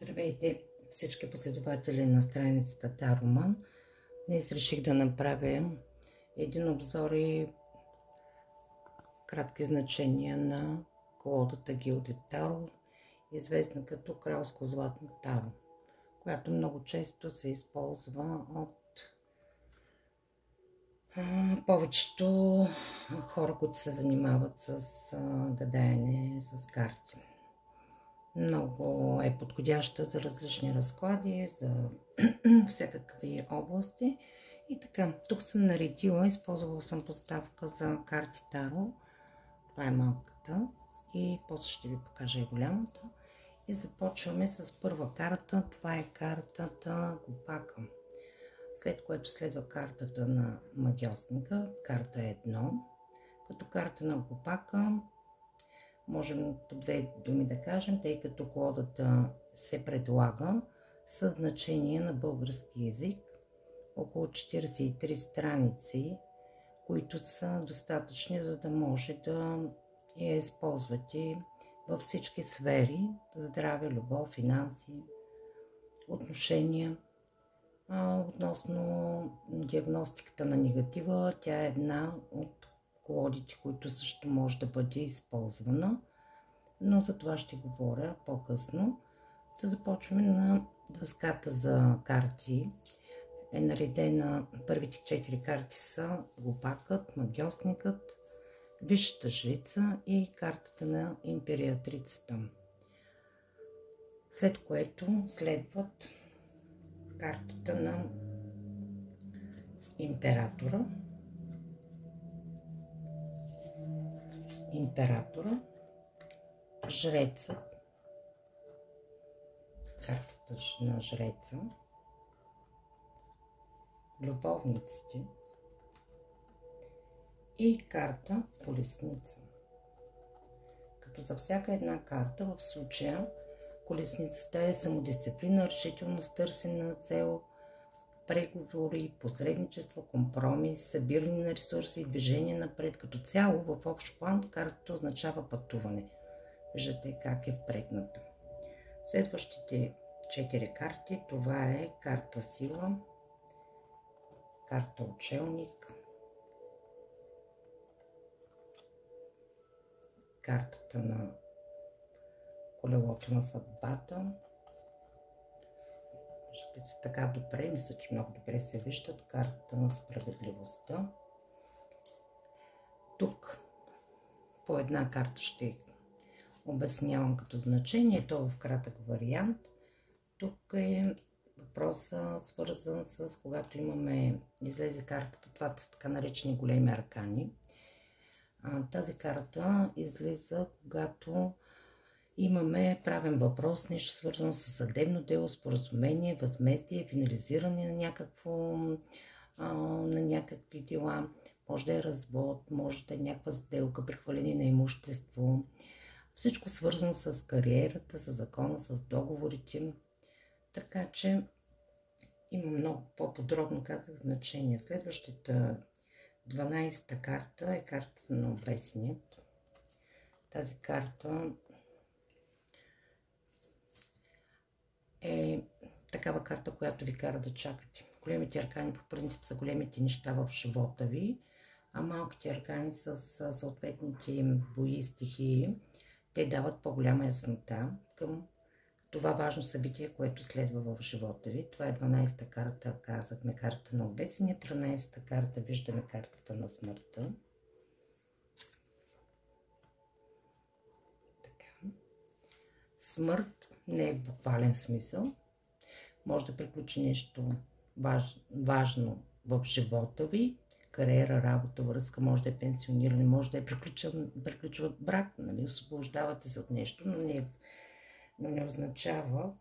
Здравейте всички последователи на страницата Тароман. Днес реших да направя един обзор и кратки значения на колодата Гилдед Таро, известна като Кралско златно таро, която много често се използва от повечето хора, които се занимават с гадаене с карти. Много е подходяща за различни разклади, за всякакви области. И така, тук съм наредила, използвала съм подставка за карти Таро. Това е малката и после ще ви покажа и голямата. И започваме с първа карта. Това е картата Глупака. След което следва картата на Магьосника, карта 1. Като карта на Глупака можем по две думи да кажем, тъй като колодата се предлага със значение на български език, около 43 страници, които са достатъчни, за да може да я използвате във всички сфери: здраве, любов, финанси, отношения. Относно диагностиката на негатива, тя е една от колодите, които също може да бъде използвана, но за това ще говоря по-късно. Да започваме на дъската за карти. Е наредена, първите 4 карти са Глупакът, Магьосникът, Висшата жрица и картата на Императрицата. След което следват картата на Императора, Жрецът, картата на Жреца, Любовниците и карта Колесница. Като за всяка една карта, в случая Колесницата е самодисциплина, решителност, търсене на цел, преговори, посредничество, компромис, събиране на ресурси и движение напред. Като цяло, в общ план, картата означава пътуване. Виждате как е впрегната. Следващите 4 карти, това е карта Сила, карта Отшелник, картата на Колелото на съдбата. Виждате се така добре, мисля, че много добре се виждат, картата на Справедливостта. Тук по една карта ще обяснявам като значение, то в кратък вариант. Тук е въпросът свързан с когато излезе картата, това са така наречени големи аркани. Тази карта излиза когато имаме правен въпрос, нещо свързано с съдебно дело, споразумение, възмездие, финализиране на някакви дела. Може да е развод, може да е някаква сделка, прехвърляне на имущество. Всичко свързано с кариерата, с закона, с договорите. Така че има много по-подробно, казах, значение. Следващата 12-та карта е картата на Обесеният. Тази карта е такава карта, която ви кара да чакате. Големите аркани по принцип са големите неща в живота ви, а малките аркани с съответните им бои, стихии, те дават по-голяма яснота към това важно събитие, което следва в живота ви. Това е 12-та карта, казахме, карта на Обесения. 13-та карта, виждаме картата на смъртта. Така. Смърт не е в буквален смисъл. Може да приключи нещо важно в живота ви. Кариера, работа, връзка, може да е пенсиониране, може да е приключва брак, нали? Освобождавате се от нещо, но не означава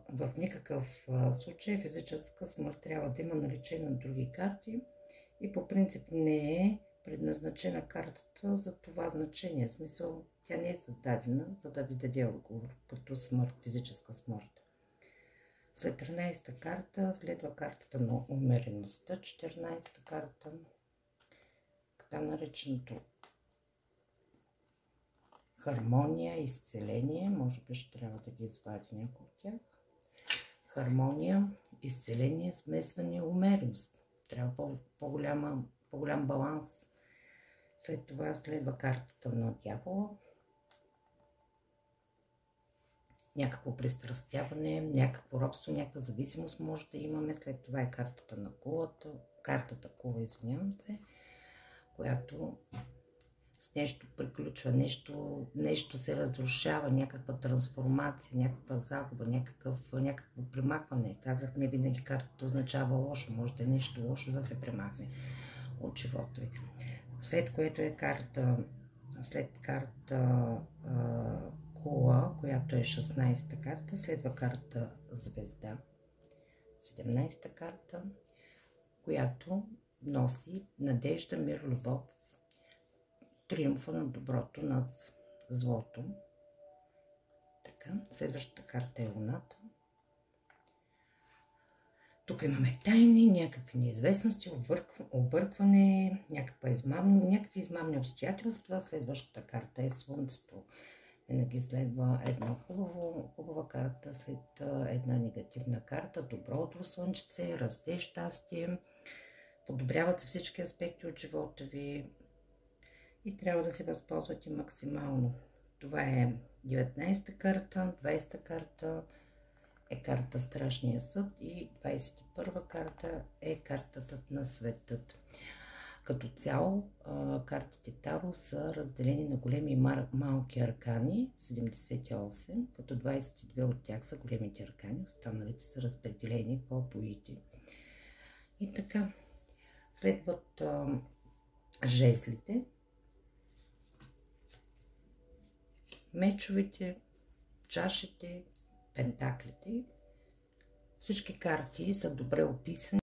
в никакъв случай физическа смърт. Трябва да има наличие на други карти и по принцип не е предназначена картата за това значение. В смисъл, тя не е създадена, за да ви даде отговор като смърт, физическа смърт. След 13-та карта следва картата на умереността, 14-та карта, така нареченото хармония, изцеление. Може би ще трябва да ги извадя някои от тях. Хармония, изцеление, смесване, умереност. Трябва по-голям баланс. След това следва картата на дявола. Някакво пристрастяване, някакво робство, някаква зависимост може да имаме. След това е картата на кулата, извинявам се, която с нещо приключва, нещо се разрушава, някаква трансформация, някаква загуба, някакво премахване. Казах, не винаги картата означава лошо, може да е нещо лошо да се премахне от живота ви. След което е след карта Кула, която е 16-та карта, следва карта Звезда, 17-та карта, която носи надежда, мир, любов, триумфа на доброто над злото. Така, следващата карта е Луната. Тук имаме тайни, някакви неизвестности, объркване, някакви измамни обстоятелства. Следващата карта е Слънцето. Винаги следва една хубава карта, след една негативна карта, добро утро, слънчице, расте щастие, подобряват се всички аспекти от живота ви и трябва да се възползвате максимално. Това е 19-та карта, 20-та карта е карта Страшния съд и 21-та карта е картата на светът. Като цяло, картите Таро са разделени на големи и малки аркани, 78, като 22 от тях са големите аркани, останалите са разпределени по боите. И така, следват жезлите, мечовете, чашите, пентаклите. Всички карти са добре описани.